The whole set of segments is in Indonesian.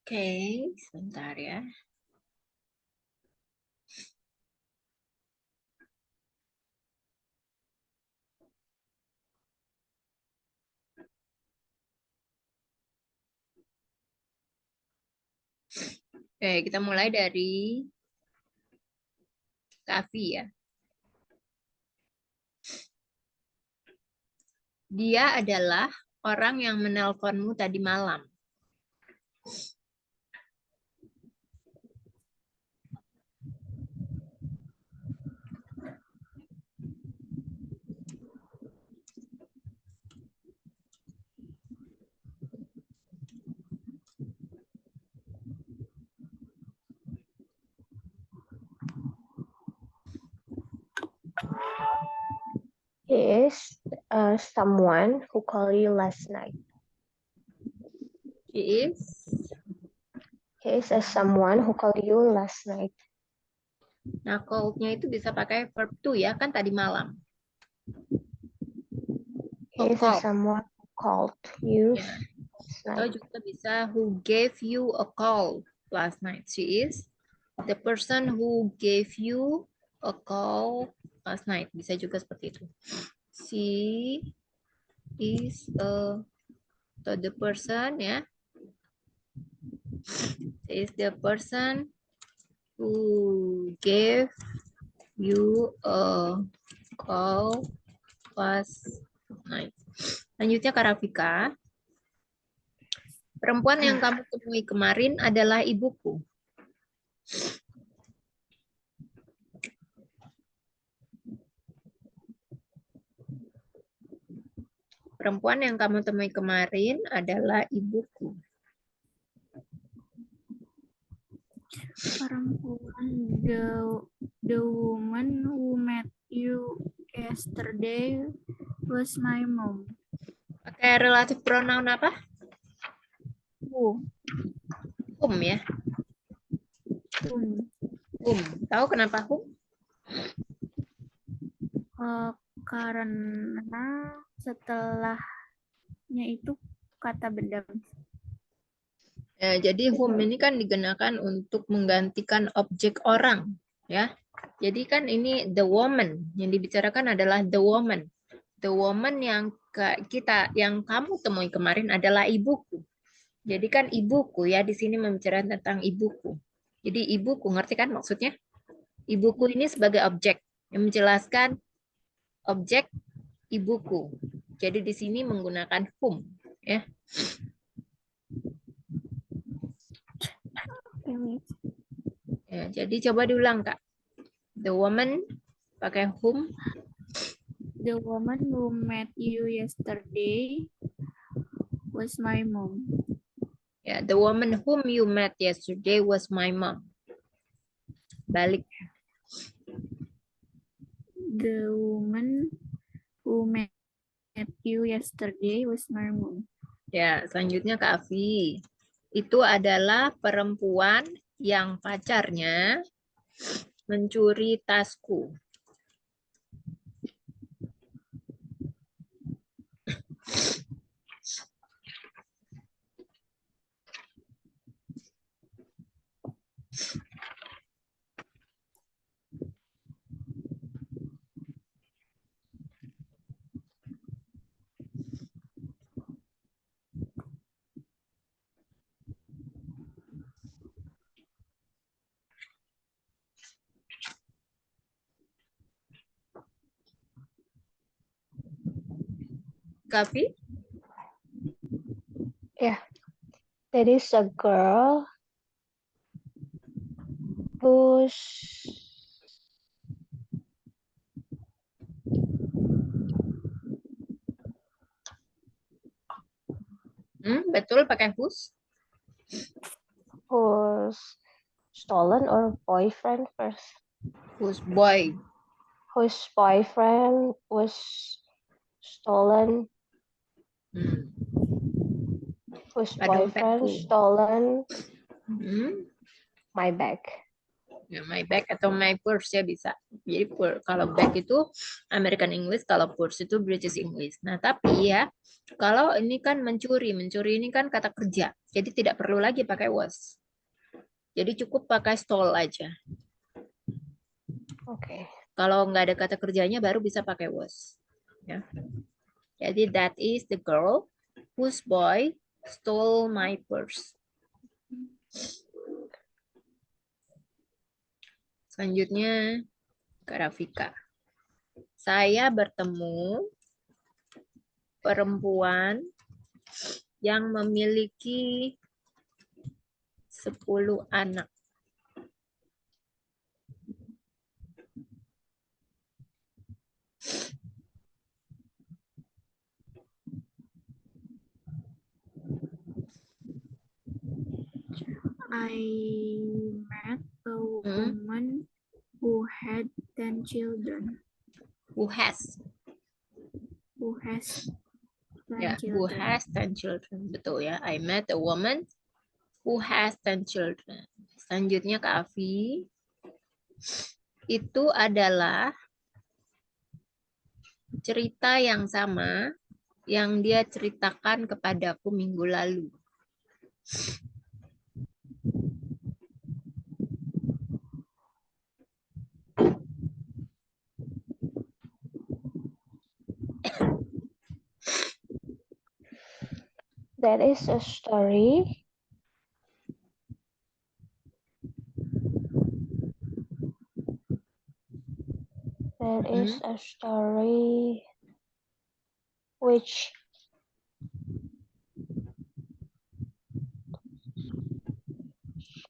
Oke, sebentar ya. Oke, kita mulai dari Kavi ya. Dia adalah orang yang menelponmu tadi malam. He is someone who called you last night. He is He is someone who called you last night. Nah, called-nya itu bisa pakai verb to ya, kan tadi malam. He is call. someone who called you Ya. last Atau night. juga bisa who gave you a call last night. She is the person who gave you a call last night. Bisa juga seperti itu. She is the person ya. She is the person who gave you a call last night. Lanjutnya Kak Rafika. Perempuan yang kamu temui kemarin adalah ibuku. Perempuan yang kamu temui kemarin adalah ibuku. Perempuan, the woman who met you yesterday was my mom. Pakai relatif pronoun apa? Who? Whom ya. Whom? Whom. Tahu kenapa whom? Karena setelahnya itu kata benda. Ya, jadi whom ini kan digunakan untuk menggantikan objek orang, ya. Jadi kan ini the woman yang dibicarakan adalah the woman. The woman yang yang kamu temui kemarin adalah ibuku. Jadi kan ibuku ya di sini membicarakan tentang ibuku. Jadi ibuku ngerti kan maksudnya? Ibuku ini sebagai objek yang menjelaskan objek ibuku. Jadi di sini menggunakan whom, ya. Ya, jadi coba diulang, Kak. The woman pakai whom. The woman who met you yesterday was my mom. Ya, the woman whom you met yesterday was my mom. Balik. The woman who met you yesterday was my mom. Ya, selanjutnya Kak Afi. Itu adalah perempuan yang pacarnya mencuri tasku. Kak Afi? Yeah, that is a girl who's Betul pakai whose? stolen or boyfriend first. Whose boy? Whose boyfriend was stolen. Whose Pada dompetku. boyfriend stolen Hmm? my bag. Ya, my bag atau my purse ya bisa. Jadi kalau bag itu American English, kalau purse itu British English. Nah, tapi ya kalau ini kan mencuri ini kan kata kerja. Jadi tidak perlu lagi pakai was. Jadi cukup pakai stole aja. Okay. Kalau nggak ada kata kerjanya baru bisa pakai was. Ya. Jadi that is the girl whose boy stole my purse. Selanjutnya Kak Rafika. Saya bertemu perempuan yang memiliki 10 anak. I met a woman who had 10 children. Who has? Who has 10 Ya, who children. has 10 children. Betul ya. I met a woman who has 10 children. Selanjutnya Kak Afi. Itu adalah cerita yang sama yang dia ceritakan kepadaku minggu lalu. That is a story. That is a story which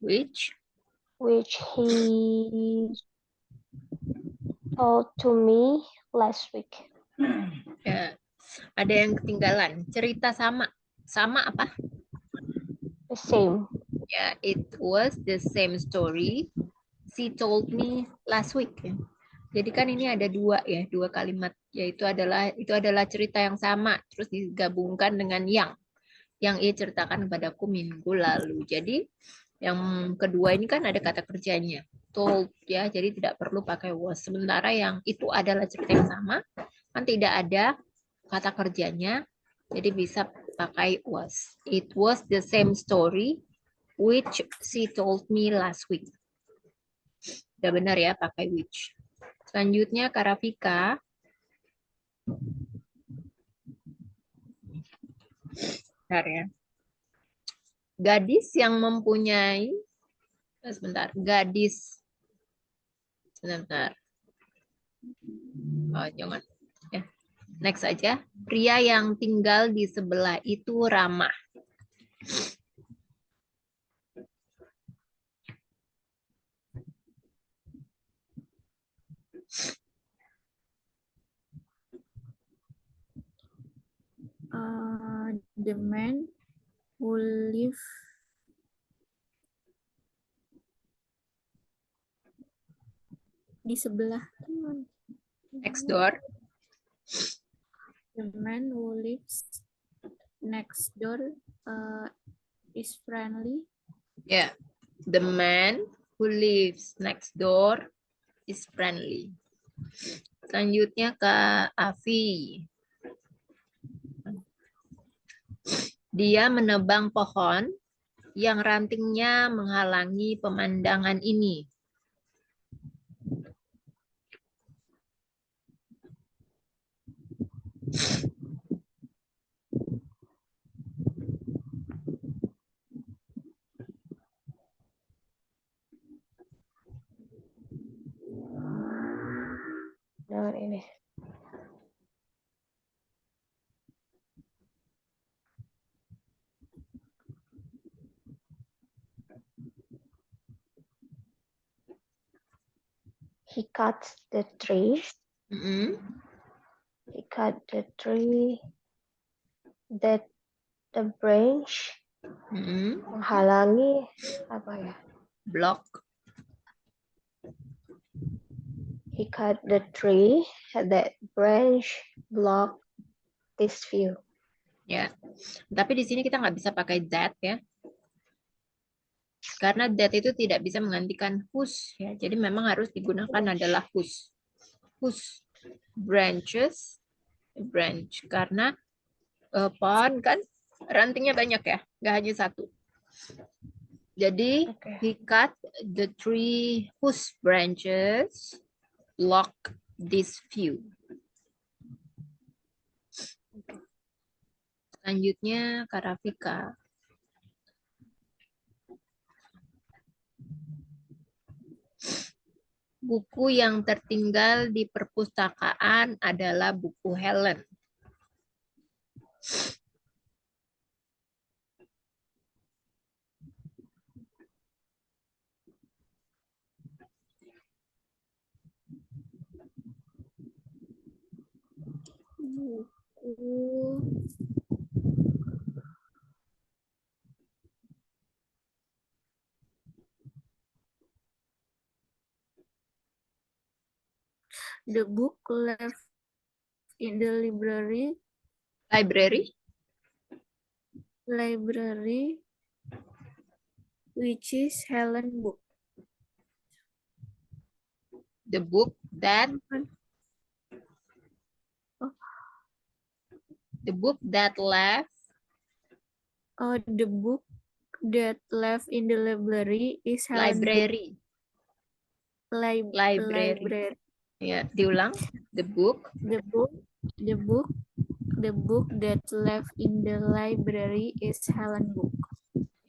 he told to me last week. Ya, ada yang ketinggalan. Cerita sama. Sama apa? The same. Ya, it was the same story she told me last week. Jadi kan ini ada dua kalimat, yaitu itu adalah cerita yang sama terus digabungkan dengan yang ia ceritakan kepadaku minggu lalu. Jadi yang kedua ini kan ada kata kerjanya told ya, jadi tidak perlu pakai was. Sementara yang itu adalah cerita yang sama kan tidak ada kata kerjanya, jadi bisa pakai was. It was the same story which she told me last week. Sudah benar ya pakai which. Selanjutnya Karafika. Bentar ya. Gadis yang mempunyai gadis. Sebentar. Oh, jangan. Ya. Next aja. Pria yang tinggal di sebelah itu ramah. The man who live di sebelah teman. Next door. The man who lives next door is friendly. Yeah. The man who lives next door is friendly. Selanjutnya Kak Afi. Dia menebang pohon yang rantingnya menghalangi pemandangan ini. Nah, ini. He cut the tree. He cut the tree that the branch menghalangi apa ya? Block. He cut the tree that branch block this view. Ya. Tapi di sini kita nggak bisa pakai that ya. Karena that itu tidak bisa menggantikan whose ya. Jadi memang harus digunakan adalah whose. Whose branches branch karena pohon kan rantingnya banyak ya, nggak hanya satu. Jadi Okay. he cut the tree whose branches block this view. Selanjutnya Karafika. Buku yang tertinggal di perpustakaan adalah buku Helen. Buku the book left in the library which is Helen book. The book that left The book that left in the library is Helen book. library. Ya, diulang. The book The book that left in the library is Helen book.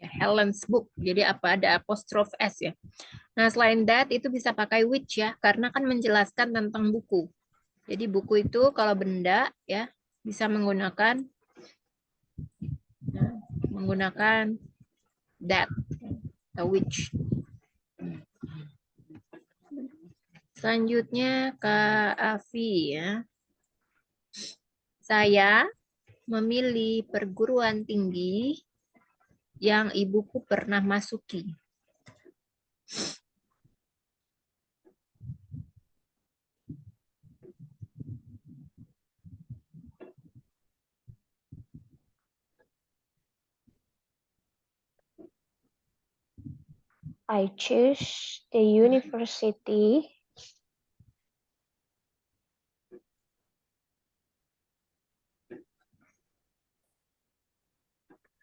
ya, Helen's book. Jadi apa ada apostrof S ya. Nah, selain that itu bisa pakai which ya, karena kan menjelaskan tentang buku. Jadi buku itu kalau benda ya bisa menggunakan that atau which. Selanjutnya Kak Afi ya. Saya memilih perguruan tinggi yang ibuku pernah masuki. I choose the university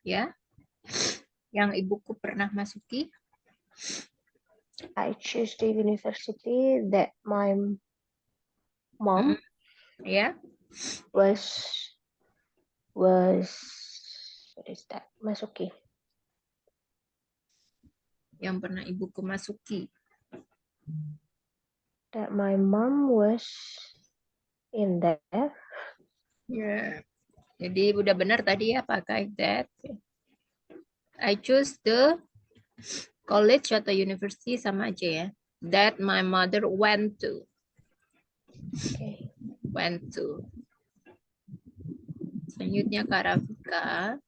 Ya. Yang ibuku pernah masuki. I choose the university that my mom Ya. was what is that? Masuki. Yang pernah ibuku masuki. That my mom was in there. Ya. Jadi udah benar tadi ya pakai that. I choose the college atau university sama aja ya. That my mother went to. Okay. Went to. Selanjutnya Kak Rafika.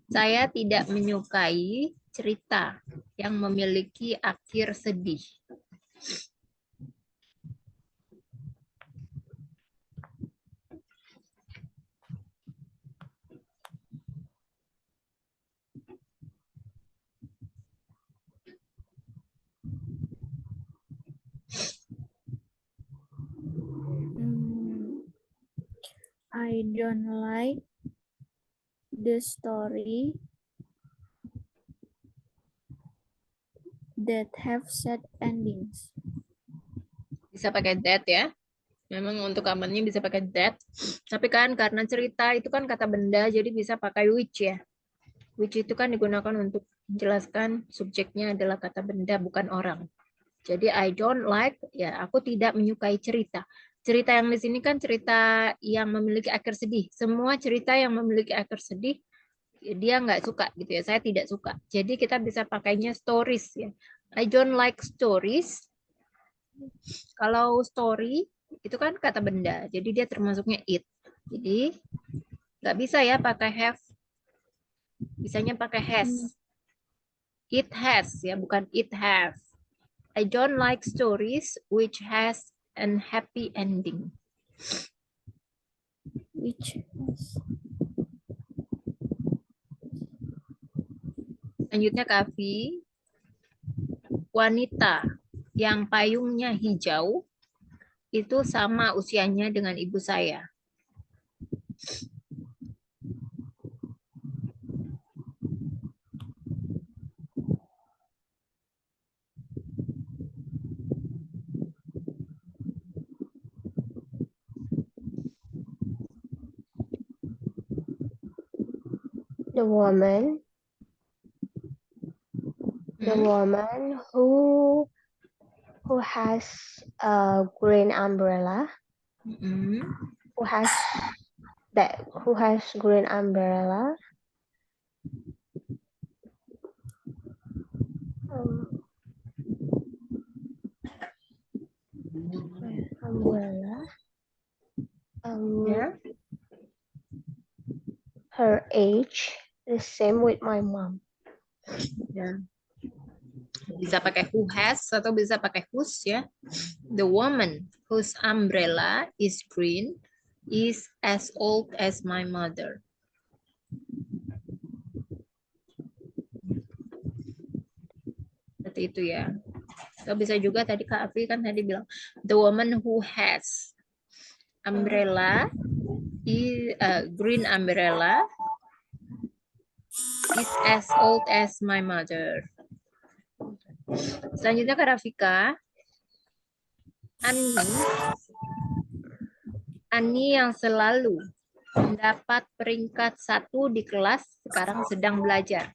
Saya tidak menyukai cerita yang memiliki akhir sedih. I don't like the story that have sad endings. Bisa pakai that ya. Memang untuk amannya bisa pakai that. Tapi kan karena cerita itu kan kata benda, jadi bisa pakai which ya. Which itu kan digunakan untuk menjelaskan subjeknya adalah kata benda, bukan orang. Jadi I don't like, ya aku tidak menyukai cerita. Cerita yang di sini kan cerita yang memiliki akhir sedih. Semua cerita yang memiliki akhir sedih, dia nggak suka gitu ya. Saya tidak suka. Jadi kita bisa pakainya stories ya. I don't like stories. Kalau story itu kan kata benda, jadi dia termasuknya it. Jadi nggak bisa ya pakai have. Bisanya pakai has. It has ya, bukan it have. I don't like stories which has an happy ending. Which has. Selanjutnya Kavi, wanita yang payungnya hijau itu sama usianya dengan ibu saya. The woman who has a green umbrella. Who has green umbrella. Umbrella. Ya. Her age the same with my mom. Ya. Bisa pakai who has atau bisa pakai whose ya. The woman whose umbrella is green is as old as my mother. Seperti itu ya. Atau bisa juga tadi Kak Afi kan tadi bilang the woman who has umbrella green umbrella is as old as my mother. Selanjutnya Kak Rafika, Ani yang selalu mendapat peringkat 1 di kelas sekarang sedang belajar.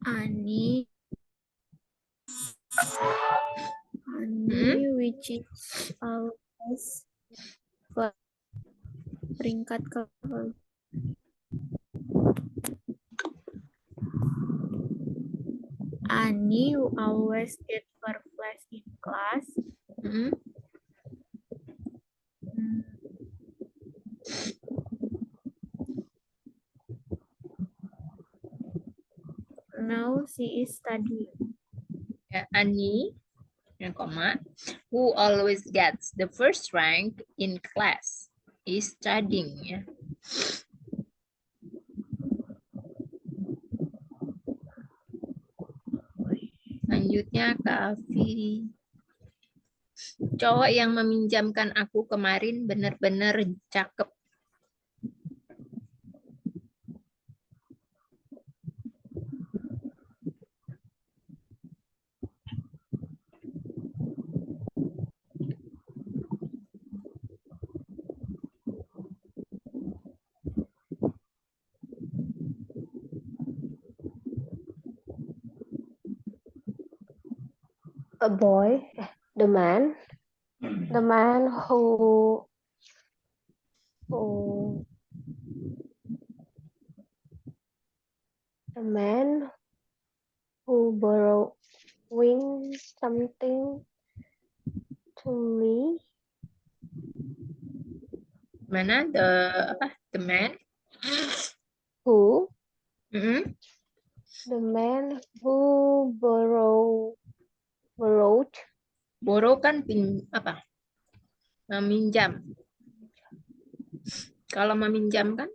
Ani, which is always peringkat ke Ani who always get first place in class. Now she is studying. Ya, Ani, yang koma, who always gets the first rank in class is studying. Ya. Selanjutnya Kak Afi. Cowok yang meminjamkan aku kemarin benar-benar cakep. A boy, the man who borrowing something to me. Mana the man? Who? The man who borrowed. Borrow kan meminjam. Kalau meminjam kan?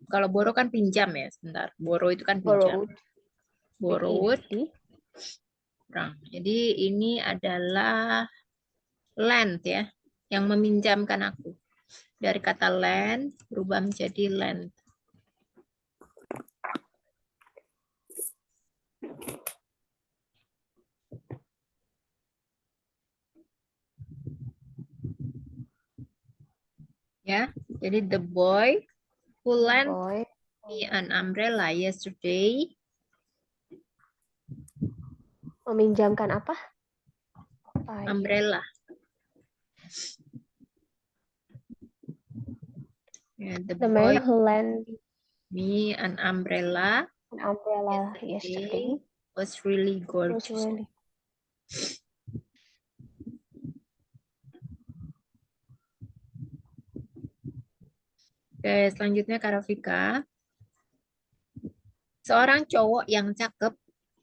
Kalau borrow kan pinjam ya, sebentar. Borrow itu kan pinjam. Borrowed. Jadi ini adalah lend ya, yang meminjamkan aku. Dari kata lend berubah menjadi lend. Ya, jadi the boy who lent me an umbrella yesterday. Meminjamkan apa? Umbrella. Yeah, the man who lent me an umbrella yesterday was really gorgeous. Oke, selanjutnya Kak Rafika. Seorang cowok yang cakep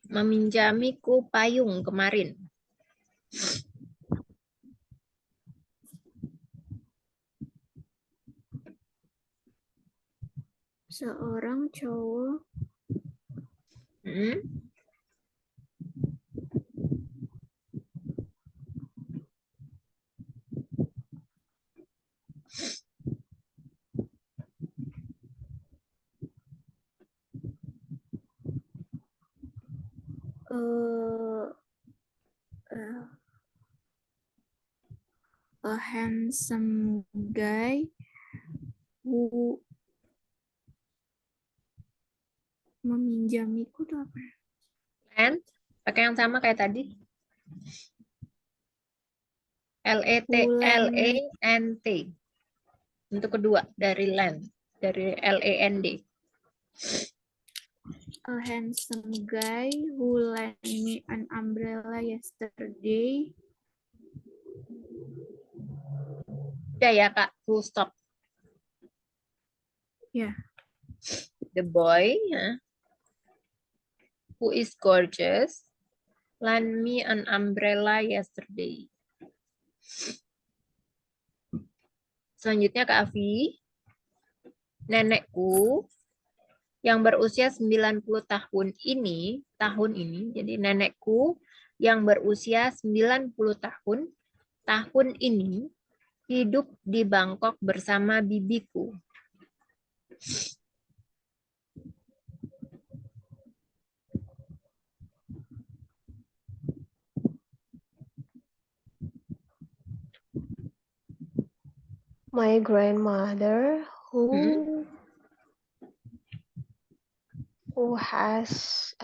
meminjamiku payung kemarin. Seorang cowok Hmm? uh, a handsome guy who meminjamiku tuh apa? Lent, pakai yang sama kayak tadi. Lent. Untuk kedua dari lend, dari land. A handsome guy who lent me an umbrella yesterday. Udah ya Kak, full stop. Ya. The boy who is gorgeous lent me an umbrella yesterday. Selanjutnya Kak Afi. Nenekku yang berusia 90 tahun ini, jadi nenekku yang berusia 90 tahun ini hidup di Bangkok bersama bibiku. My grandmother who has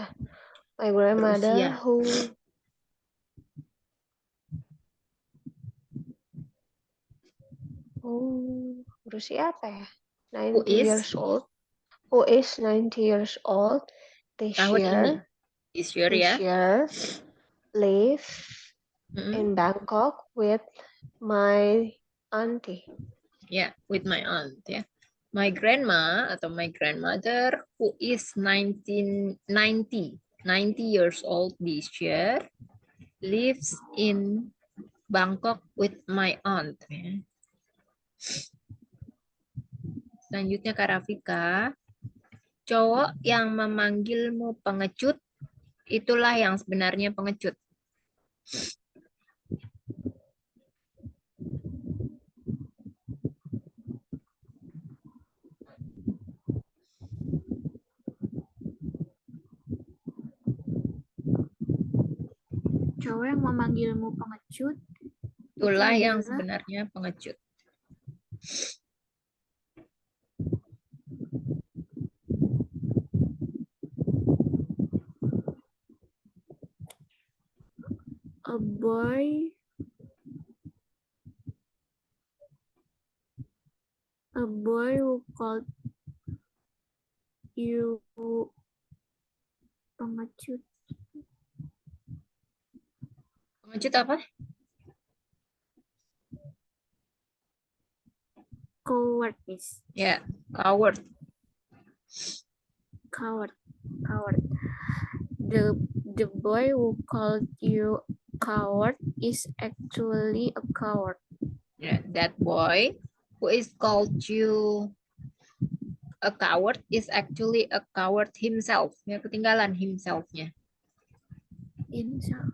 my grandmother Berusia. who berusia apa ya? Who 90 is? years old. Who is 90 years old this Tahun ini. year. This year This ya. year live in Bangkok with my auntie. Yeah, with my aunt ya. My grandma atau my grandmother who is 90 years old this year lives in Bangkok with my aunt. Ya. Selanjutnya Kak Rafika, cowok yang memanggilmu pengecut, itulah yang sebenarnya pengecut. Cowok yang memanggilmu pengecut. Itulah yang sebenarnya pengecut. A boy who called you pengecut. Pengecut apa? Coward. Ya, coward. Coward. The boy who called you coward is actually a coward. Yeah, that boy who is called you a coward is actually a coward himself. Ya, ketinggalan himself-nya. Himself.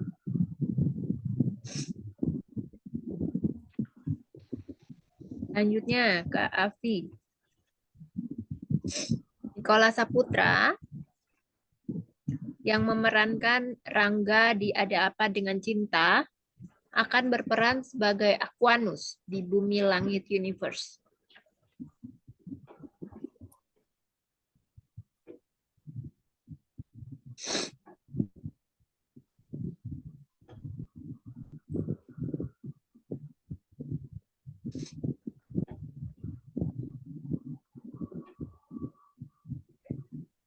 Selanjutnya Kak Afi. Nikola Saputra yang memerankan Rangga di Ada Apa Dengan Cinta akan berperan sebagai Aquanus di Bumi Langit Universe.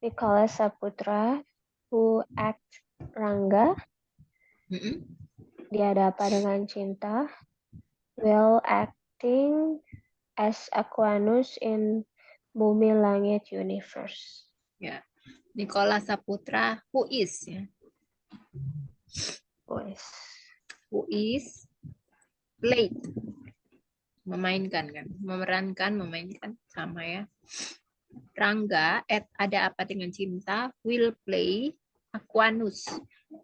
Nikola Saputra who act Rangga di Ada Apa Dengan Cinta will acting as Aquanus in Bumi Langit Universe. Ya. Nicholas Saputra, who is ya. Voice. Who is played. Memainkan kan, memerankan, memainkan sama ya. Rangga ada apa dengan cinta will play Aquanus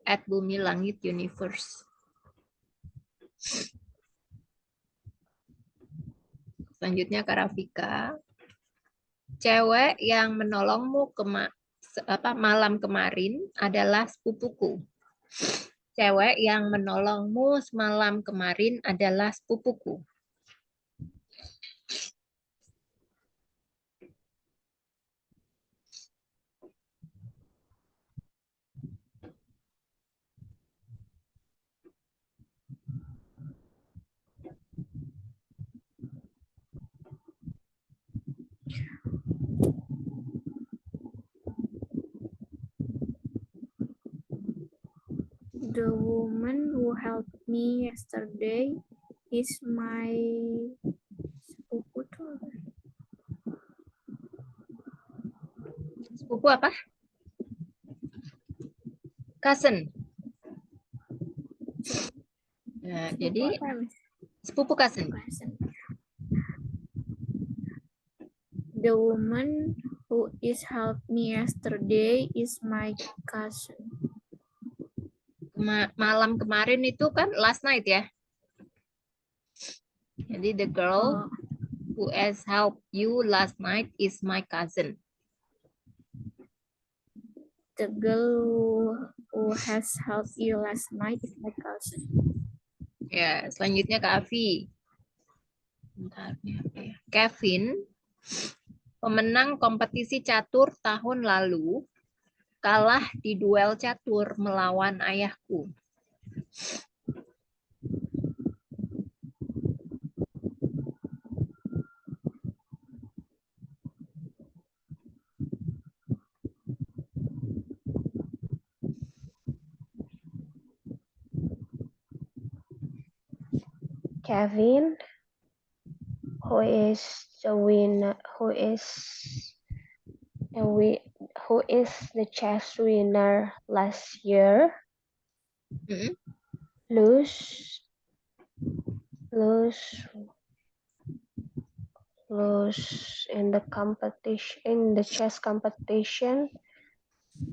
at Bumi Langit Universe. Selanjutnya Karafika. Cewek yang menolongmu malam kemarin adalah sepupuku. Cewek yang menolongmu semalam kemarin adalah sepupuku. The woman who helped me yesterday is my sepupu tuh. Sepupu apa? Cousin. Nah, jadi Apa, Miss? sepupu cousin. Cousin. The woman who is helped me yesterday is my cousin. Malam kemarin itu kan last night ya. Jadi the girl who has helped you last night is my cousin. The girl who has helped you last night is my cousin. Ya, selanjutnya Kak Afi. Bentar, ini apa ya? Kevin, pemenang kompetisi catur tahun lalu, kalah di duel catur melawan ayahku. Kevin, who is the winner, who is the chess winner last year, Mm-mm. lose in the chess competition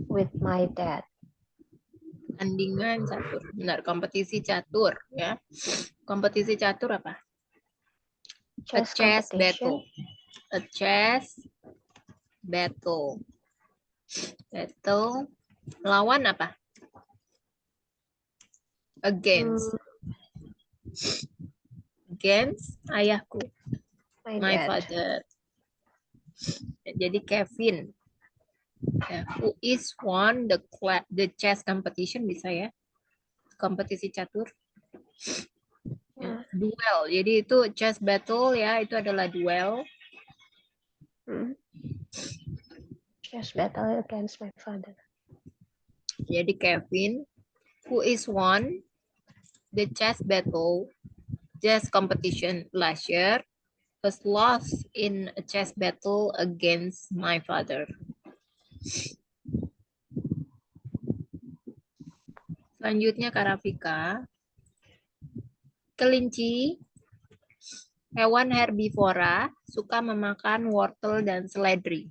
with my dad. Tandingan catur. Benar, kompetisi catur ya. Kompetisi catur apa? A chess battle. A chess battle. Battle lawan apa? Against. Against ayahku. My dad. father. Jadi Kevin. Ya, who is won the chess competition bisa ya. Kompetisi catur. Ya, duel. Jadi itu chess battle ya, itu adalah duel. Chess battle against my father. Jadi Kevin, who is won the chess battle, chess competition last year, was lost in a chess battle against my father. Selanjutnya Karafika. Kelinci, hewan herbivora, suka memakan wortel dan seledri.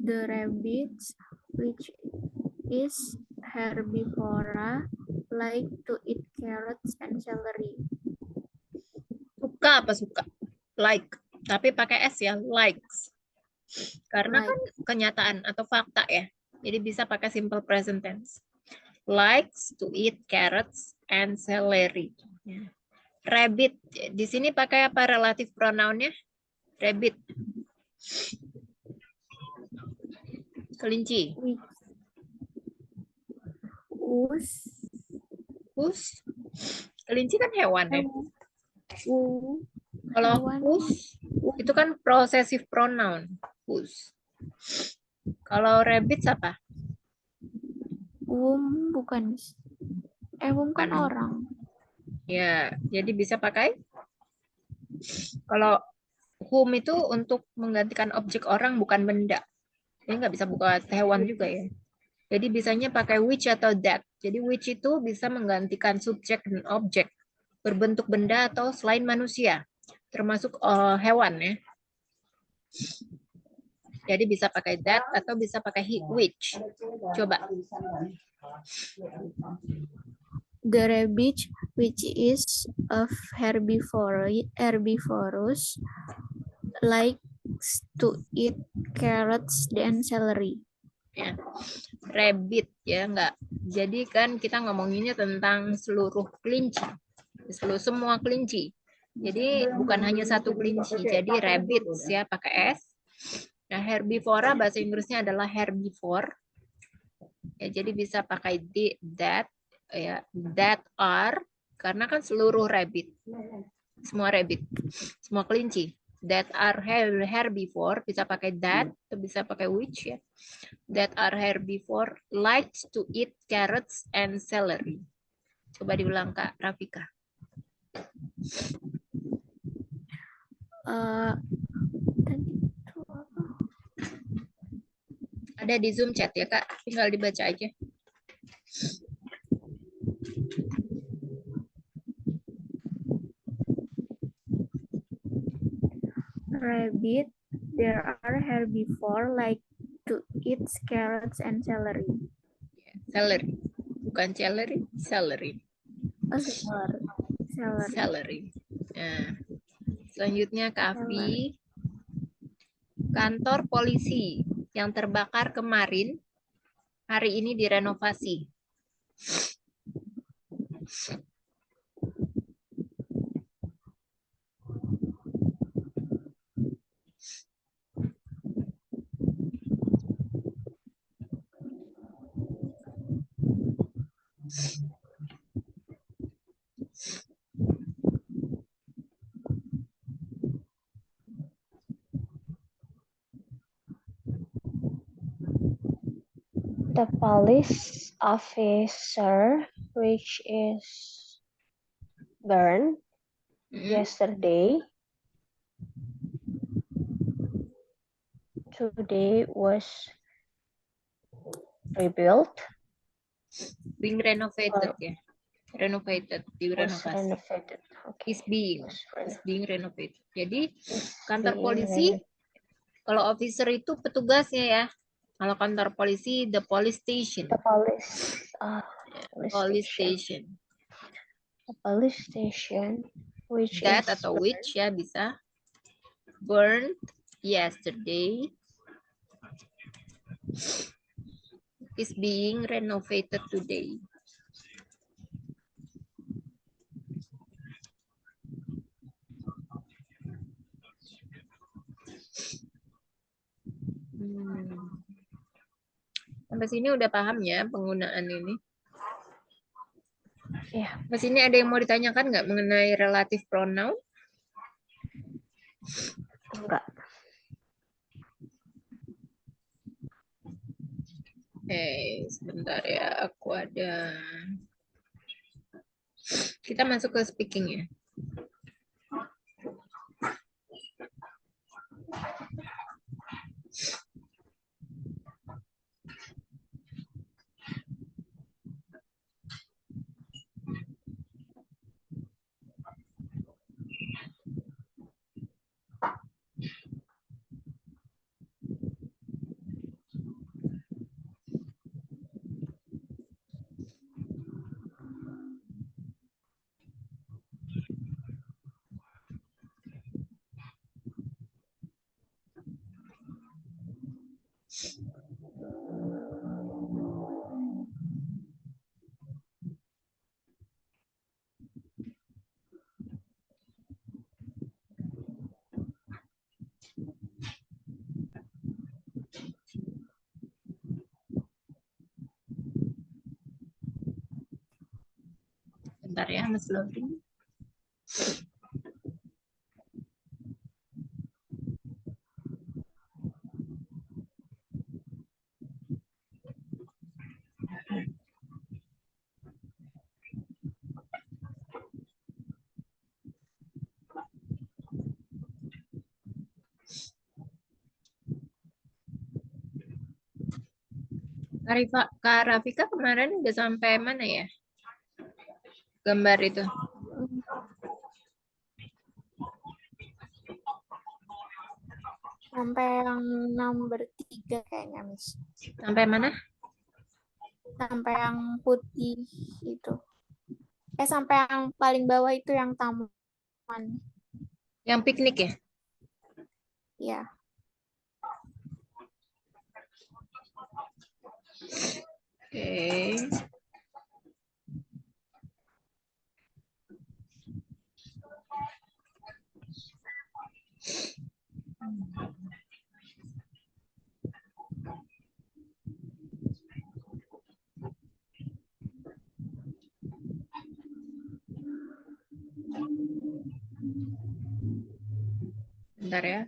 The rabbits, which is herbivora, like to eat carrots and celery. Suka apa suka? Like. Tapi pakai S ya, likes. Karena Like. kan kenyataan atau fakta ya. Jadi bisa pakai simple present tense. Likes to eat carrots and celery. Rabbit. Di sini pakai apa relative pronounnya? Rabbit. Kelinci. Whose whose. Kelinci kan hewan ya. Kalau Hewan. whose itu kan possessive pronoun. Whose. Kalau rabbit apa? Bukan. Womb kan Bukan. orang. Ya, jadi bisa pakai. Kalau whom itu untuk menggantikan objek orang, bukan benda. Jadi nggak bisa buka hewan juga ya. Jadi bisanya pakai which atau that. Jadi which itu bisa menggantikan subjek dan objek berbentuk benda atau selain manusia, termasuk hewan ya. Jadi bisa pakai that atau bisa pakai which. Coba. The rabbit, which is a herbivorous, likes to eat carrots and celery. Ya. Rabbit ya enggak. Jadi kan kita ngomonginnya tentang seluruh kelinci. Semua kelinci. Jadi bukan hanya satu kelinci. Jadi rabbits ya pakai S. Nah, herbivora bahasa Inggrisnya adalah herbivore. Ya, jadi bisa pakai that ya, that are karena kan seluruh rabbit. Semua rabbit. Semua kelinci. That are herbivore bisa pakai that atau bisa pakai which ya. That are herbivore likes to eat carrots and celery. Coba diulang Kak Rafika. Ada di Zoom chat ya Kak, tinggal dibaca aja. Rabbit, there are herbivore like to eat carrots and celery. Celery, bukan celery, celery. Oh, celery. Celery. Nah, selanjutnya Kak Afi. Kantor polisi yang terbakar kemarin hari ini direnovasi. The police officer, which is burned yesterday, today was rebuilt. Being renovated ya. Renovated, Was direnovasi. renovated. Okay. Is being renovated. Jadi kantor being polisi, kalau officer itu petugasnya ya. Kalau kantor polisi, the police station. The police. Police station. The police station, which That is atau which ya bisa. Burned yesterday. Is being renovated today. Sampai sini udah paham ya penggunaan ini? Ya. Sampai sini ada yang mau ditanyakan nggak mengenai relative pronoun? Enggak. Sebentar ya, aku ada. Kita masuk ke speaking ya. Bentar ya, masih loading. Kak Rafika kemarin udah sampai mana ya? Gambar itu. Sampai yang nomor 3 kayaknya, Miss. Sampai mana? Sampai yang putih itu. Sampai yang paling bawah itu yang taman. Yang piknik ya? Ya. Oke. Bentar ya.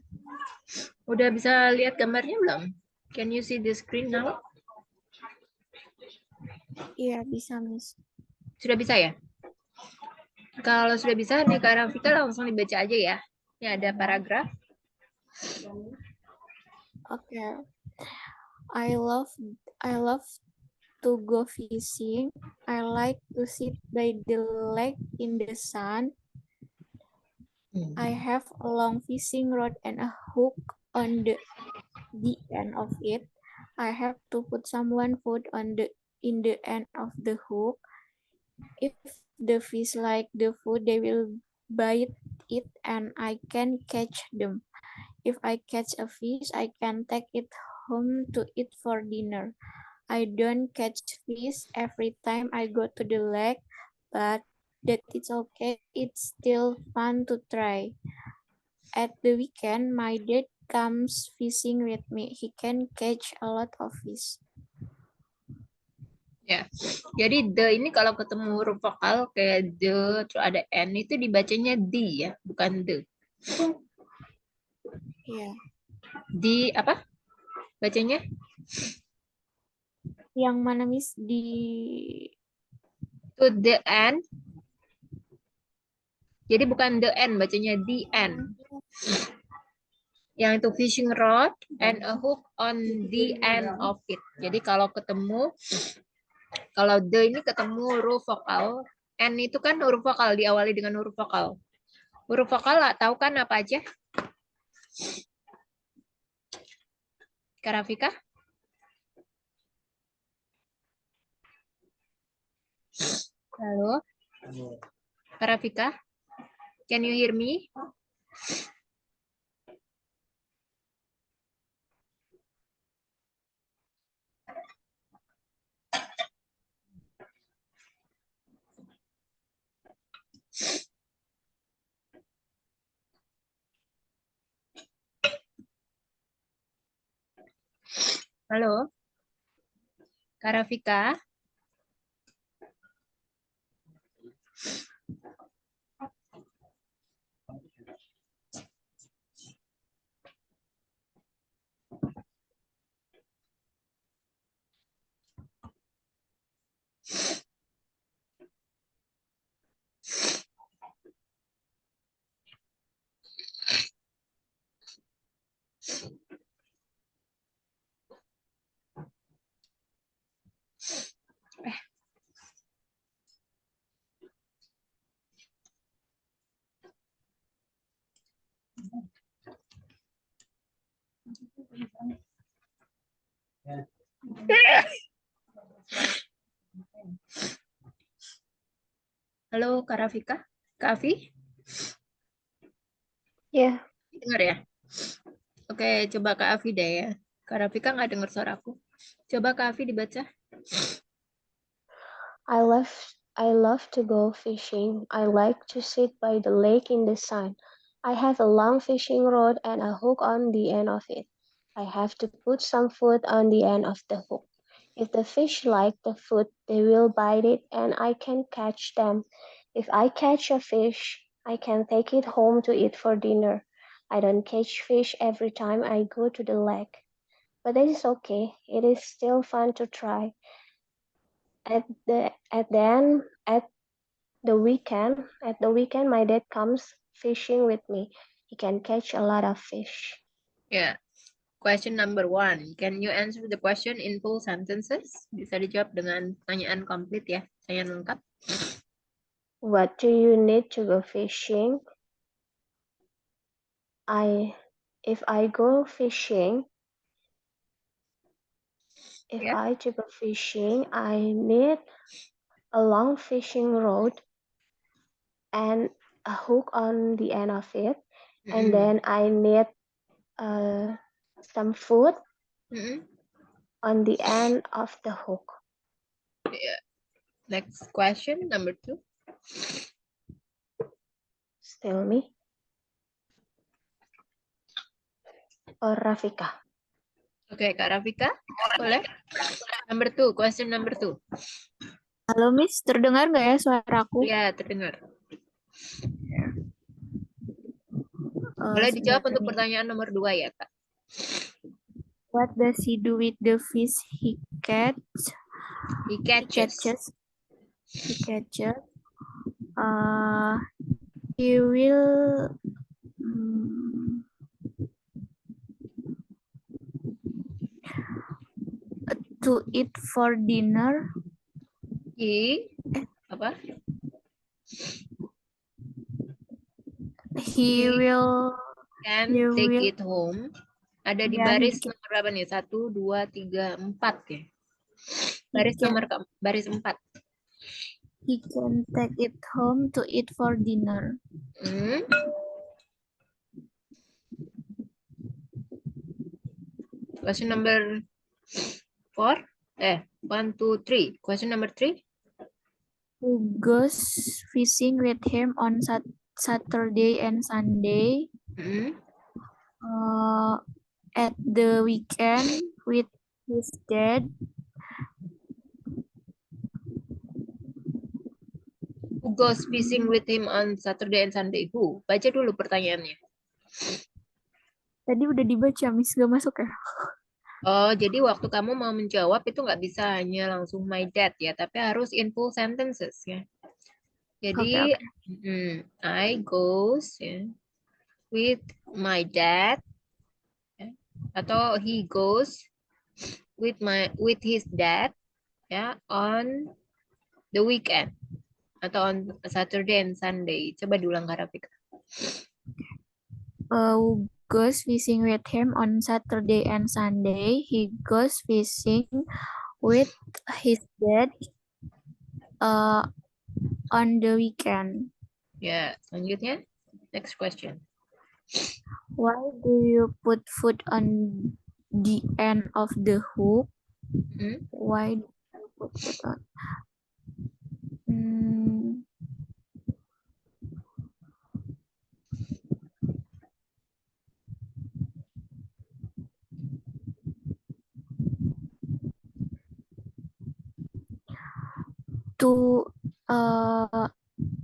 Udah bisa lihat gambarnya belum? Can you see the screen now? Iya, bisa, Miss. Sudah bisa ya? Kalau sudah bisa, nih Kak Rafika langsung dibaca aja ya. Ini ada paragraf. Okay. I love to go fishing. I like to sit by the lake in the sun. I have a long fishing rod and a hook on the end of it. I have to put someone food in the end of the hook. If the fish like the food, they will bite it and I can catch them. If I catch a fish, I can take it home to eat for dinner. I don't catch fish every time I go to the lake, but that it's okay. It's still fun to try. At the weekend, my dad comes fishing with me. He can catch a lot of fish. Ya, jadi the ini kalau ketemu huruf vokal kayak the, terus ada n itu dibacanya di ya, bukan the. Iya. Di apa? Bacanya? Yang mana, Miss? Di To the end. Jadi bukan the end, bacanya the end. Yang itu fishing rod and a hook on the end of it. Jadi kalau ketemu, kalau the ini ketemu huruf vokal, n itu kan huruf vokal, diawali dengan huruf vokal. Huruf vokal tahu kan apa aja? Kak Rafika? Halo? Kak Rafika? Can you hear me? Halo? Kak Rafika? Halo Kak Rafika? Kak Afi? Yeah. Dengar ya? Oke, coba Kak Afi deh ya. Kak Rafika nggak dengar suaraku. Coba Kak Afi dibaca. I love to go fishing. I like to sit by the lake in the sun. I have a long fishing rod and a hook on the end of it. I have to put some food on the end of the hook. If the fish like the food, they will bite it and I can catch them. If I catch a fish, I can take it home to eat for dinner. I don't catch fish every time I go to the lake, but that is okay. It is still fun to try. At the weekend, my dad comes fishing with me. He can catch a lot of fish. Ya. Question number 1. Can you answer the question in full sentences? Bisa dijawab dengan pertanyaan komplit ya, pertanyaan lengkap. What do you need to go fishing? If I go fishing, Yeah. I need a long fishing rod and a hook on the end of it, and then I need some food on the end of the hook. Yeah. Next question, number 2. Still me? Or Rafika? Oke, Kak Rafika, boleh? Number 2, question number 2. Halo Miss, terdengar nggak ya suaraku? Ya, terdengar. Eh, Boleh dijawab sebentar untuk nih. pertanyaan nomor 2 ya, Kak. What does he do with the fish he catches? He catches. He catches. He will to eat for dinner. Apa? He will Can he take will- it home. Ada di Ya, baris he nomor berapa nih? 1, 2, 3, 4 ya. Baris can- nomor baris 4. he can take it home to eat for dinner. Question number 4. 1, 2, 3. Question number 3. Who goes fishing with him on Saturday and Sunday? At the weekend with his dad. Who goes fishing with him on Saturday and Sunday? Who? Baca dulu pertanyaannya. Tadi udah dibaca, Miss, gak masuk ya? Oh, jadi waktu kamu mau menjawab itu nggak bisa hanya langsung my dad ya, tapi harus in full sentences ya. Jadi, I goes ya, with my dad ya, atau he goes with his dad ya on the weekend atau on Saturday and Sunday. Coba diulang Kak Rafika. Who goes fishing with him on Saturday and Sunday? He goes fishing with his dad on the weekend. Ya, selanjutnya next question. Why do you put food on the end of the hook? Why do you put food on?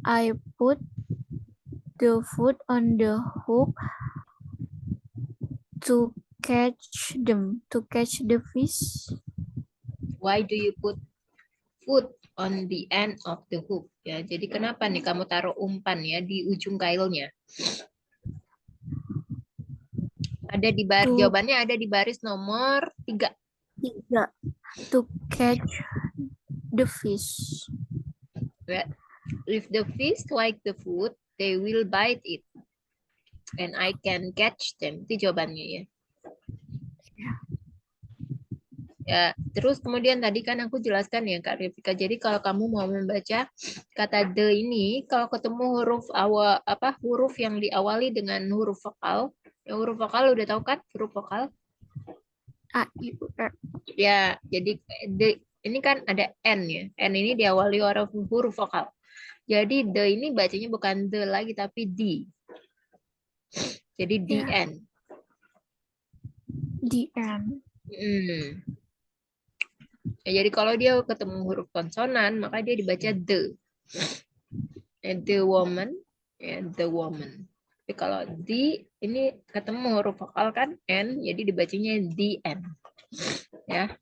I put the food on the hook to catch the fish. Why do you put food on the end of the hook? Ya, jadi kenapa nih kamu taruh umpan ya di ujung kailnya? Ada di jawabannya ada di baris nomor 3. 3. To catch the fish. If the fish like the food, they will bite it. And I can catch them. Itu jawabannya ya. Ya, terus kemudian tadi kan aku jelaskan ya Kak Rifika. Jadi kalau kamu mau membaca kata the ini, kalau ketemu huruf yang diawali dengan huruf vokal, ya huruf vokal udah tahu kan huruf vokal? A, I, U, R. Ya, jadi ini kan ada N ya. N ini diawali oleh huruf vokal. Jadi the ini bacanya bukan the lagi tapi D. Jadi DN. DN. Ya, jadi kalau dia ketemu huruf konsonan, maka dia dibaca the. The woman, ya, the woman. Tapi kalau the ini ketemu huruf vokal kan n, jadi dibacanya the n. Ya.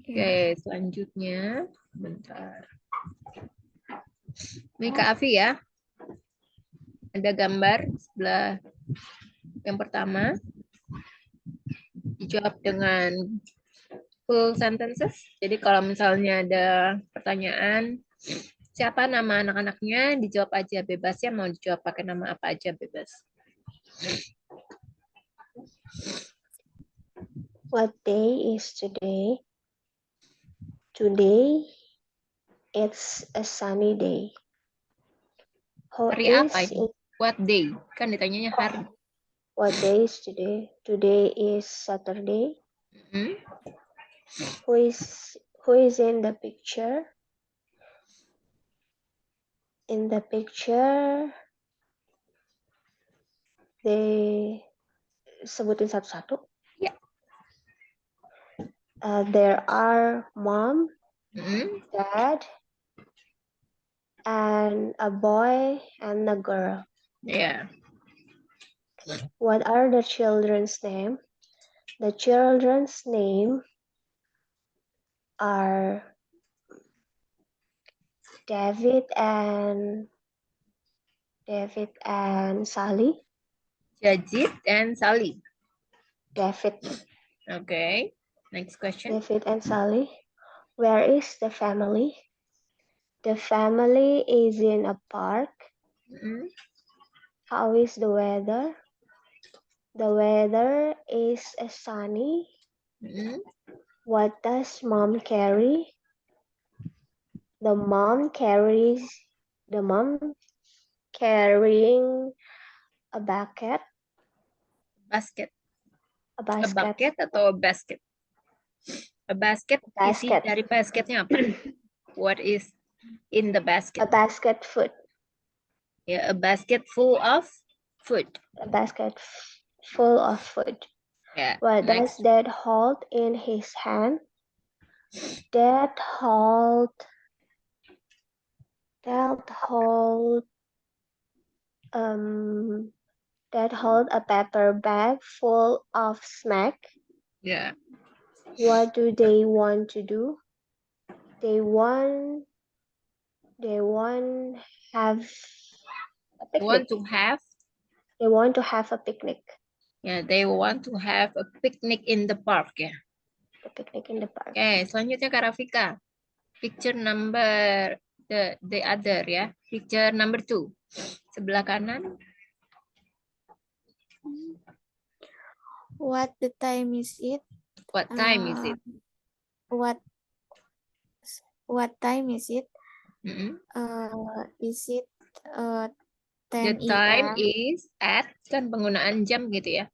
Oke, selanjutnya bentar. Ini Kak Afi ya. Ada gambar sebelah yang pertama. Dijawab dengan full sentences. Jadi kalau misalnya ada pertanyaan, siapa nama anak-anaknya, dijawab aja bebas ya. Mau dijawab pakai nama apa aja bebas. What day is today? Today it's a sunny day. How Hari is apa ini? it? What day? Kan ditanyanya hari. What day is today? Today is Saturday. Hmm? Who is in the picture? In the picture, they sebutin satu-satu. Ya. There are mom, Hmm? dad, and a boy and a girl. Ya. What are the children's name? The children's name are David and Sally. Jajit and Sally. David Okay. Next question. and Sally. Where is the family? The family is in a park. Hmm? How is the weather? The weather is sunny. Hmm? What does mom carry? The mom carrying a bucket. Basket. A A basket. bucket atau a basket? A basket, isi Basket. dari basketnya apa? What is in the A basket? basket food. Ya, a basket full of food. A basket full of food. Ya, What does next. Dad hold in his hand? Dad hold a paper bag full of snack. Ya, What do they want to do? They want have a picnic. want to have. They want to have a picnic. Ya, they want to have a picnic in the park ya. A picnic in the park. Oke, selanjutnya Kak Rafika. Picture number the other ya. Picture number 2. Sebelah kanan. What the time is it? What time is it? What time is it? Mm-mm. Is it The 10 time a.m.? is at, kan penggunaan jam gitu ya.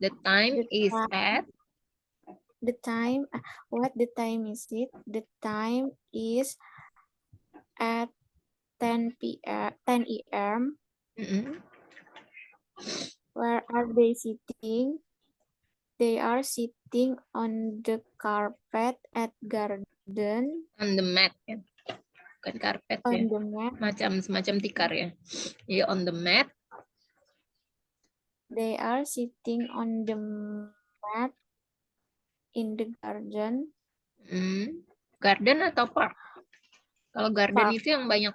The time The is time- at. The time, what the time is it? The time is at 10 p.m. 10 a.m. Mm-mm. Where are they sitting? They are sitting on the carpet at garden. On the mat ya. Bukan karpet On ya. the mat. Semacam tikar ya. Ya, on the mat. They are sitting on the mat in the garden. Garden atau park? Kalau garden Park. itu yang banyak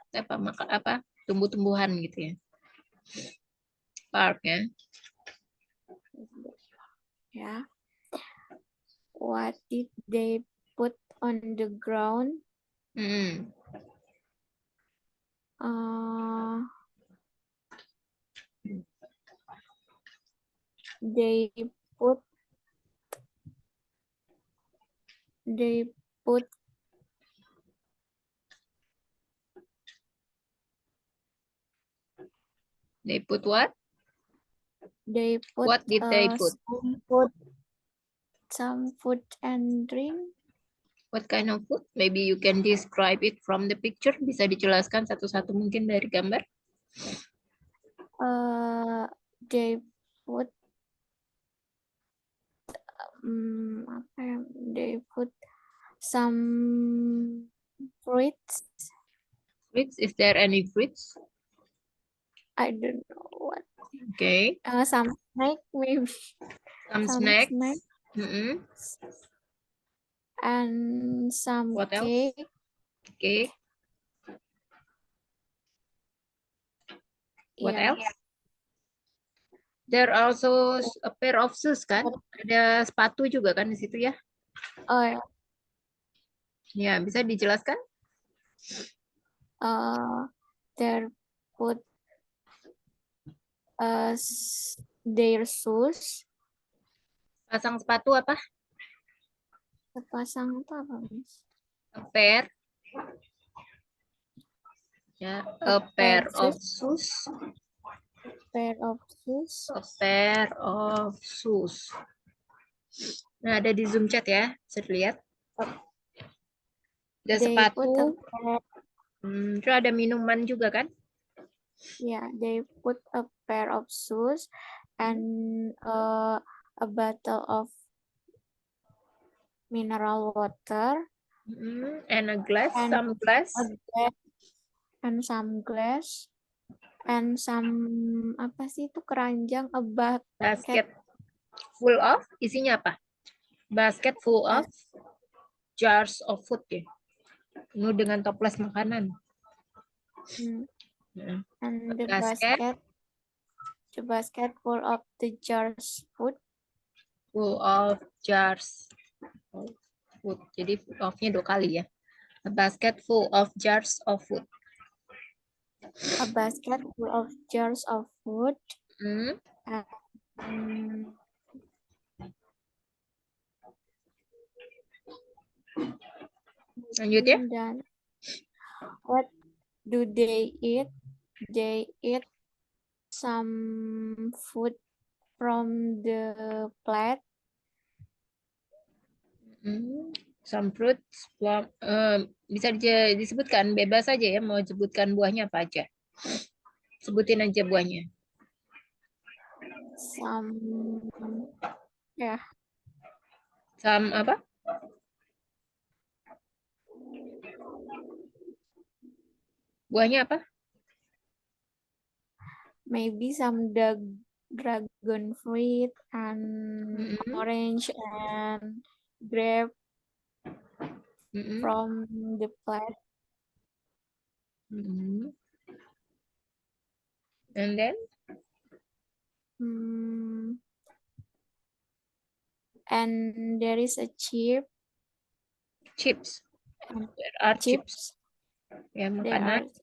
tumbuh-tumbuhan gitu ya. Park ya. Yeah. What did they put on the ground? Mm. They put They put what? They put What did they put? some food and drink. What kind of food? Maybe you can describe it from the picture. Bisa dijelaskan satu-satu mungkin dari gambar. They put they put some fruits. Fruits, is there any fruits? I don't know what. Okay. Some snack maybe. Some Some snacks. snack Mm-mm. and some What else? cake. Okay. What Yeah. else? There also a pair of shoes kan? Ada sepatu juga kan di situ ya? Oh yeah. Ya, bisa dijelaskan? They put their shoes. Pasang sepatu apa? Sepasang itu apa, Miss? A pair. Ya, a pair of shoes. Pair of shoes. A pair of shoes. Nah, ada di Zoom chat ya, bisa dilihat. Ada They sepatu. put a pair, Terus ada minuman juga kan? yeah, they put a pair of shoes and a bottle of mineral water And a glass, and some glass. a glass and some glass and some apa sih itu keranjang, a Basket full of, isinya apa? Basket full of jars of food ya. Penuh dengan toples makanan. And the Basket. basket full of the jars food. Full of jars of food. Jadi of-nya 2 kali ya. A basket full of jars of food. A basket full of jars of food. Lanjut ya. Dan what do they eat? They eat some food from the plate. Some fruits, plum, bisa disebutkan bebas aja ya, mau sebutkan buahnya apa aja. Sebutin aja buahnya. Some, ya. Some apa? Buahnya apa? Maybe some dragon fruit and orange and grape from the plate. And then? And there is a chips. There are chips. Ya, makanan.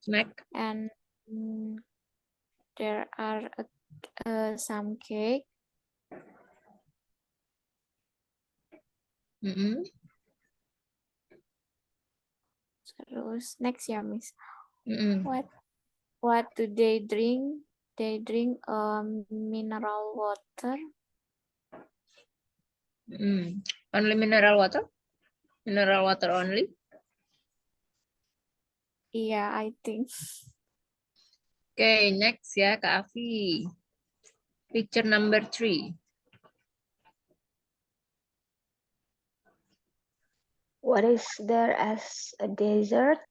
Snack. And there are some cake. Terus next ya, Miss. What do they drink? They drink mineral water. Only mineral water? Mineral water only? Yeah, I think. Okay, next ya, Kak Afi. Picture number 3. What is there as a dessert?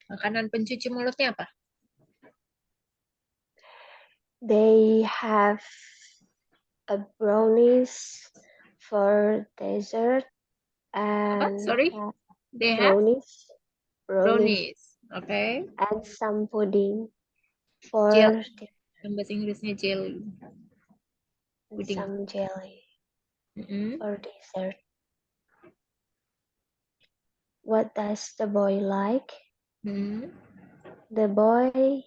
Makanan pencuci mulutnya apa? They have a brownies for dessert and Sorry? They have brownies. Okay. And some pudding for bahasa Inggrisnya jelly. Pudding. Some jelly for dessert. What does the boy like? The boy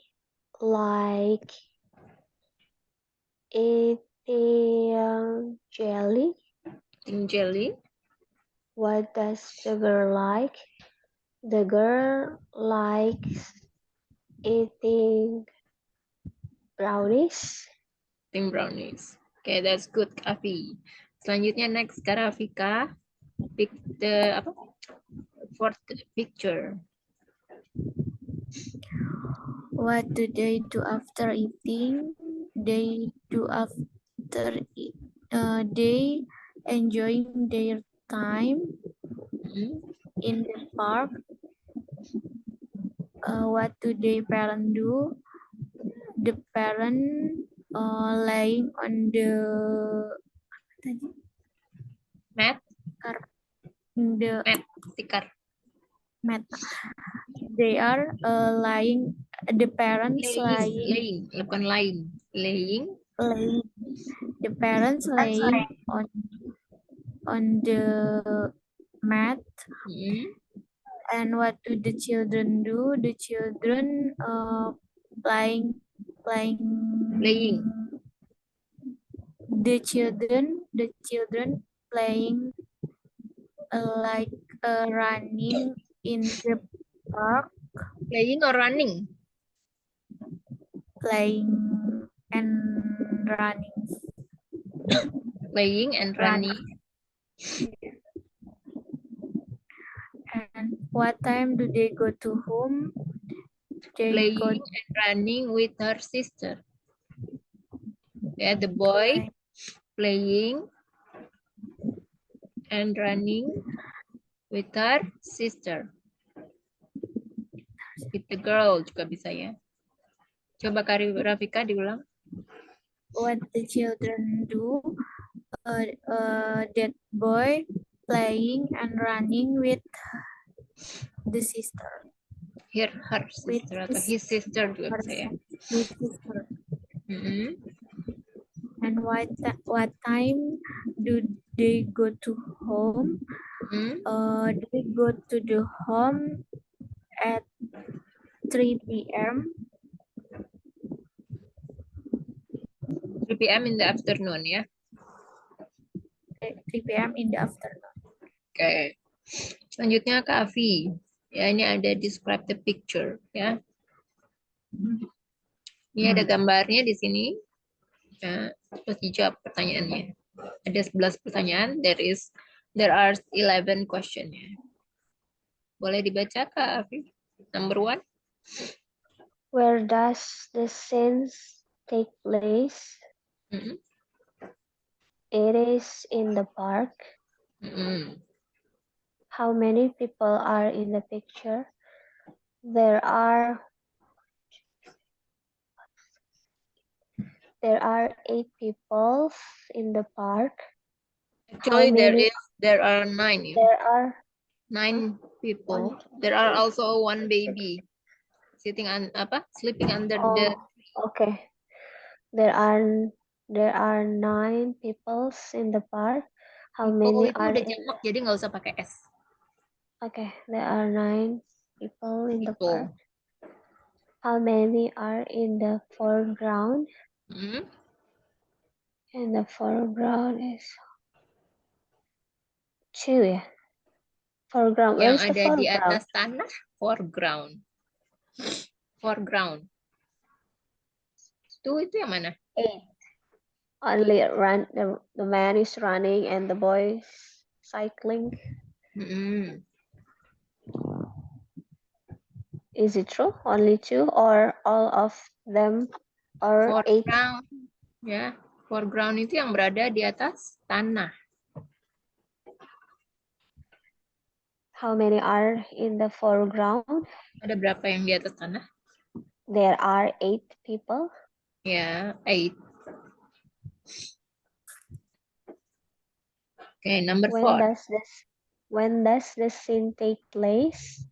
like eating jelly. Eating jelly. What does the girl like? The girl likes eating brownies. Eating brownies. Okay, that's good, Afi. Selanjutnya next, Karafika. Pick the fourth picture. What do they do after eating? They do after they enjoying their time in the park. What do the parent do? The parent lying on the Mat, tikar. mat. They are lying. The parents lying. Bukan lain. Laying. The parents laying on the mat. And what do the children do? The children playing. The children playing like running in the park. Playing or running? Playing and running. Playing and running. And what time do they go to home? They Playing go and running with her sister. Yeah, the boy playing and running with her sister. With the girl juga bisa ya. Coba Kari Rafika diulang. what the children do. That boy playing and running with the sister. Her sister atau his sister juga bisa ya. His sister. And what time do they go to home? They go to the home at 3 p.m. 3 p.m. in the afternoon ya. 3 p.m. in the afternoon. Oke. Selanjutnya Kak Afi. Ya, ini ada describe the picture ya. Ini ada gambarnya di sini. Ya, terus dijawab pertanyaannya. Ada 11 pertanyaan. There are 11 question ya. Boleh dibaca Kak Afi? Number 1. Where does the scene take place? It is in the park. How many people are in the picture? There are 8 people in the park. Actually, there are 9. There are 9 people. There are also one baby sleeping under the. Okay. There are 9 people in the park. How many itu are udah jamak, jadi nggak usah pakai S. Okay, there are 9 people in the park. How many are in the foreground? In the foreground is 2 ya. Foreground. Where is Yang the ada di foreground? atas tanah, foreground. Foreground. Itu yang mana? 8. Only the man is running and the boy is cycling. Is it true? Only 2 or all of them or 8? Foreground. Ya, foreground itu yang berada di atas tanah. How many are in the foreground? Ada berapa yang di atas tanah? There are 8 people. Ya, 8. Okay, number 4. When does the scene take place?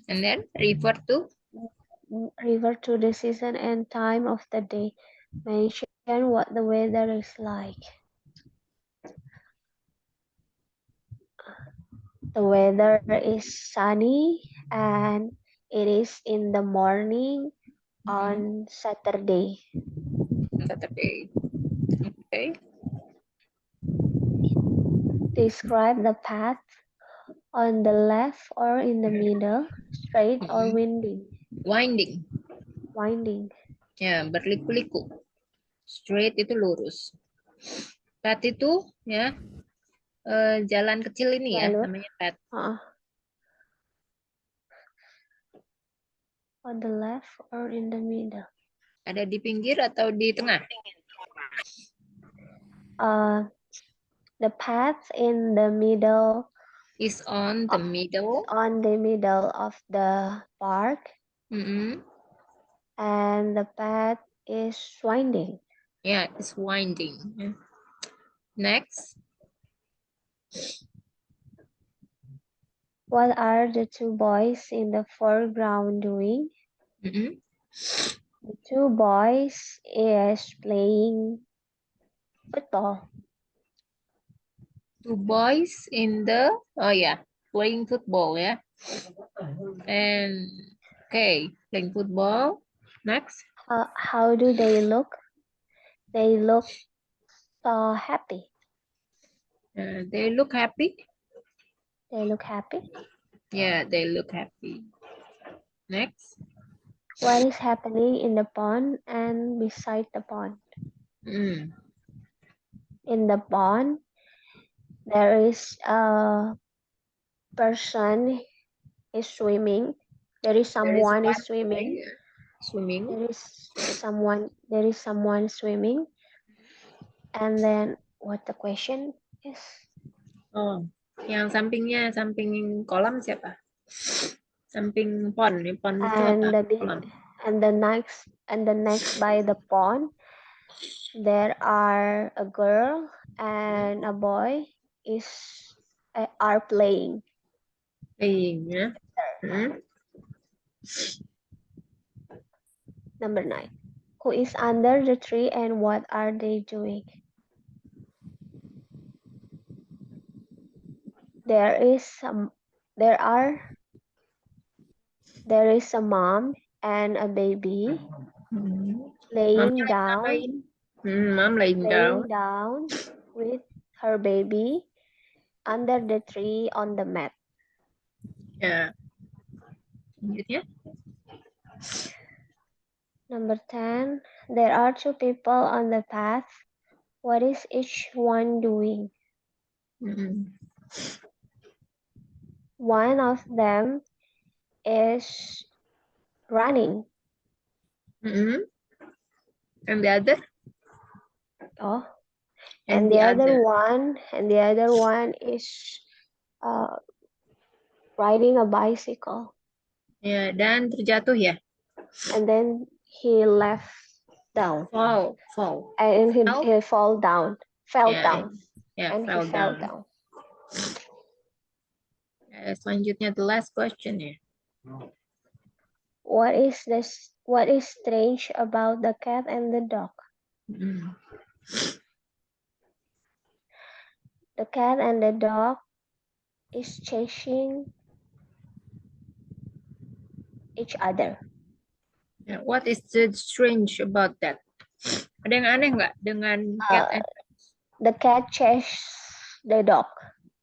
And then refer to the season and time of the day. Mention what the weather is like. The weather is sunny and it is in the morning on Saturday. Okay. Describe the path on the left or in the middle, straight or winding. Winding. Ya, berliku-liku. Straight itu lurus. Path itu ya jalan kecil ini ya, namanya path. On the left or in the middle. Ada di pinggir atau di tengah? The path in the middle Is on the Is middle. on the middle of the park, Mm-mm. and the path is winding. Yeah, it's winding. Yeah. Next. What are the two boys in the foreground doing? Mm-mm. The two boys is playing football. Two boys in the, oh yeah, playing football, yeah. And okay, playing football. Next. How do they look? They look so happy. They look happy. They look happy. Yeah, they look happy. Next. What is happening in the pond and beside the pond? Mm. In the pond, there is a person is swimming. There is There is someone one is boy swimming. swimming. There is someone swimming. And then what the question is? Oh, yang sampingnya, samping kolam siapa? Samping pond, nih pond itu apa? And the Kolam. and the next by the pond, there are a girl and a boy is are playing. Playing, ya. Number 9. Who is under the tree and what are they doing? There is there is a mom and a baby laying Mamnya lagi down ngapain? Mom laying down. with her baby under the tree on the mat. Ya. Selanjutnya. Number 10. There are two people on the path. What is each one doing? Mm. One of them is running. Mm. And the other? Oh, And and the the other one is riding a bicycle. Ya, dan terjatuh ya. And then he left down. Fall. And Fell? he fell down. Ya, And he fell fell down. down. Selanjutnya the last question ya. What is strange about the cat and the dog? Mm. The cat and the dog is chasing each other. Yeah, what is the strange about that? Ada yang aneh nggak dengan cat and The cat chases the dog.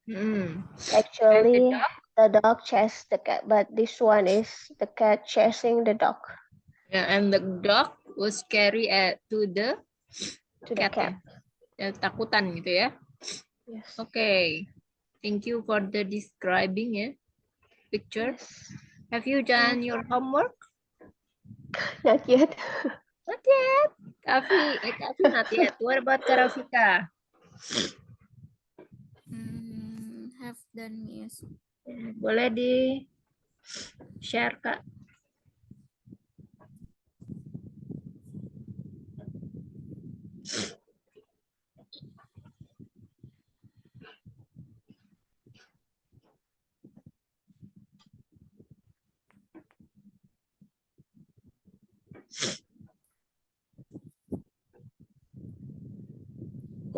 And Actually, the dog? the dog chases the cat, but this one is the cat chasing the dog. Yeah, and the dog was carried to the cat. Ya, takutan gitu ya. Yes. Okay. Thank you for the describing ya. Picture. Yes. Have you done your homework? Not yet. Not yet. Kavi not yet. What about Karafika? Have done, yes. Boleh di share, Kak.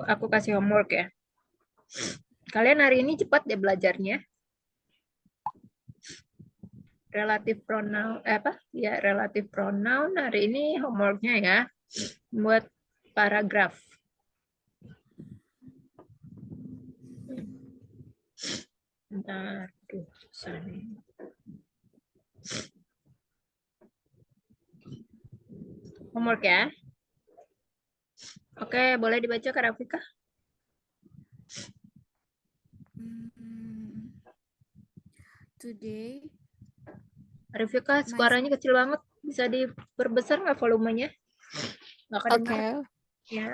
Aku kasih homework ya. Kalian hari ini cepat ya belajarnya. Relatif pronoun Ya, relatif pronoun hari ini homeworknya ya. Buat paragraf. Bentar, susah nih. Homework ya. Oke, boleh dibaca Kak Rafika? Today. Rafika, suaranya kecil banget. Bisa diperbesar nggak volumenya? Nggak kedengar. Okay. Ya.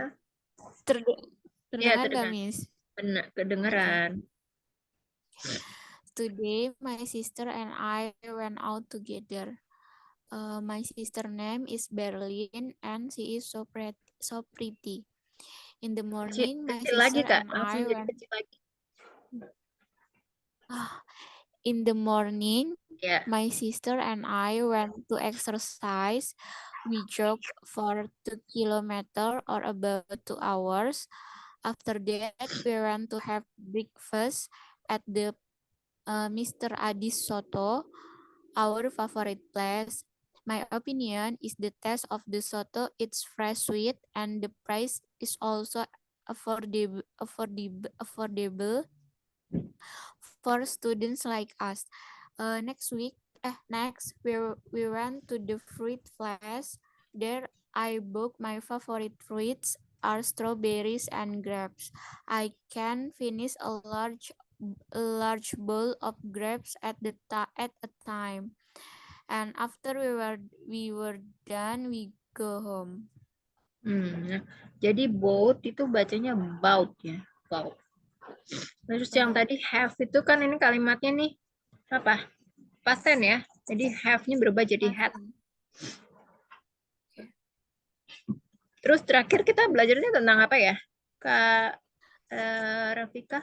Terdengar nggak, terdengar. Miss? Benar, kedengeran. Today, my sister and I went out together. My sister name is Berlin and she is so pretty. In the morning, my Kecil lagi, sister Kak. and Langsung I jadi went. kecil lagi. In the morning, Ya. my sister and I went to exercise. We jogged for 2 kilometers or about 2 hours. After that, we went to have breakfast at the Mr. Adi's Soto, our favorite place. My opinion is the taste of the soto, it's fresh sweet, and the price is also affordable for students like us. Next, we went to the fruit flash. There, I bought my favorite fruits are strawberries and grapes. I can finish a large bowl of grapes at a time. And after we were done, we go home. Nah, jadi boat itu bacanya bout ya. Bout. Terus yang Bout. tadi have itu kan ini kalimatnya nih apa? Past tense ya. Jadi have-nya berubah jadi had. Terus terakhir kita belajarnya tentang apa ya? Kak Rafika?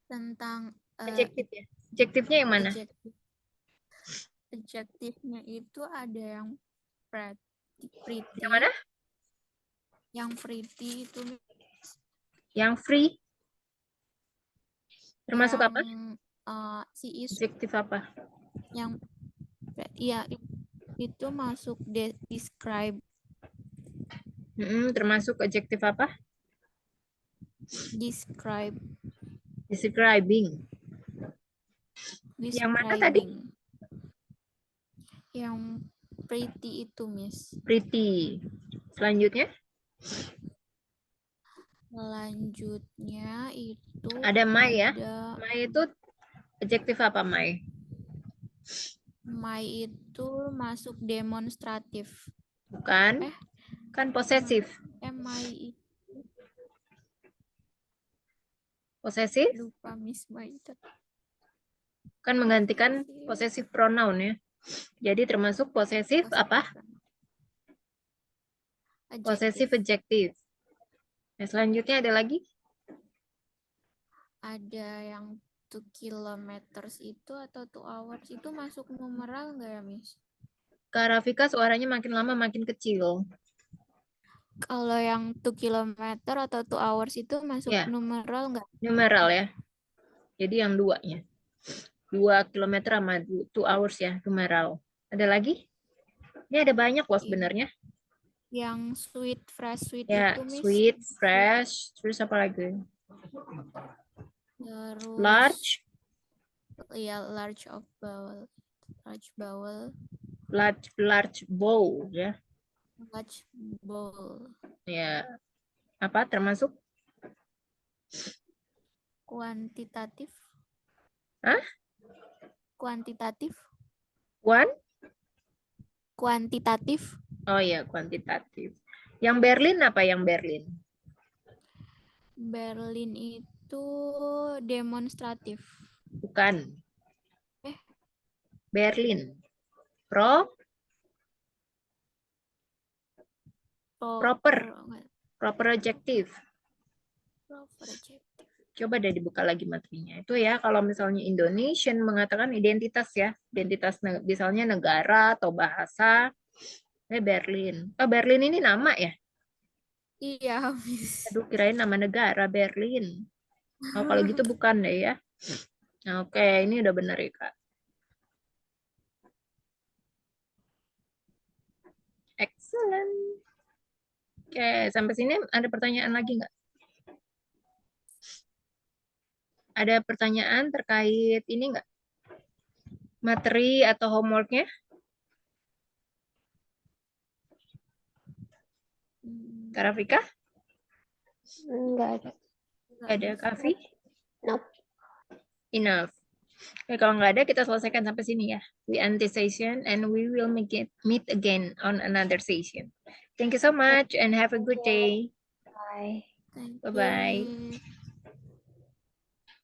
Tentang Adjektif ya. Adjektifnya yang mana? adjektifnya itu ada yang pretty. Yang mana? Yang pretty itu Yang free. Termasuk yang, apa? si is Adjektif apa? yang ya itu masuk describe. Termasuk adjektif apa? Describe. Describing. Yang mana tadi? Yang pretty itu, Miss. Pretty. Selanjutnya? Selanjutnya itu ada my ya. My itu adjektif apa my? My itu masuk demonstratif. Bukan. Kan posesif. My Posesif? lupa, Miss. My itu. Kan menggantikan possessive pronoun ya. Jadi termasuk posesif apa? Possessive adjective. Nah, selanjutnya ada lagi? Ada yang 2 kilometers itu atau 2 hours itu masuk numeral nggak ya, Miss? Kak Rafika suaranya makin lama makin kecil. Kalau yang 2 kilometer atau 2 hours itu masuk Ya. numeral nggak? Numeral ya. Jadi yang duanya. 2 kilometer sama 2 hours ya, numeral. Ada lagi? Ini ada banyak loh sebenarnya. Yang sweet, fresh sweet Ya, itu, Miss. sweet, fresh, terus apa lagi? Terus Large. Ya, large bowl. Large bowl ya. Large bowl. Ya. Apa termasuk? Kuantitatif. Hah? Kuantitatif. Kuantitatif. Kuantitatif. Oh ya, kuantitatif. Yang Berlin apa yang Berlin? Berlin itu demonstratif. Bukan. Berlin. Proper. Proper adjective. Proper adjective. Coba deh dibuka lagi materinya. Itu ya kalau misalnya Indonesian mengatakan identitas ya. Identitas misalnya negara atau bahasa. Berlin. Oh, Berlin ini nama ya? Iya, Miss. Aduh, kirain nama negara Berlin. Oh, kalau gitu bukan deh ya. Nah, oke, ini udah benar ya, Kak. Excellent. Oke, sampai sini ada pertanyaan lagi nggak? Ada pertanyaan terkait ini nggak? Materi atau homeworknya? Kak Rafika? Enggak ada. Ada, Kavi? Nope. Enough. Oke, kalau nggak ada, kita selesaikan sampai sini ya. We end this session and we will meet again on another session. Thank you so much and have a good day. Bye. Thank you, Bye-bye. Miss.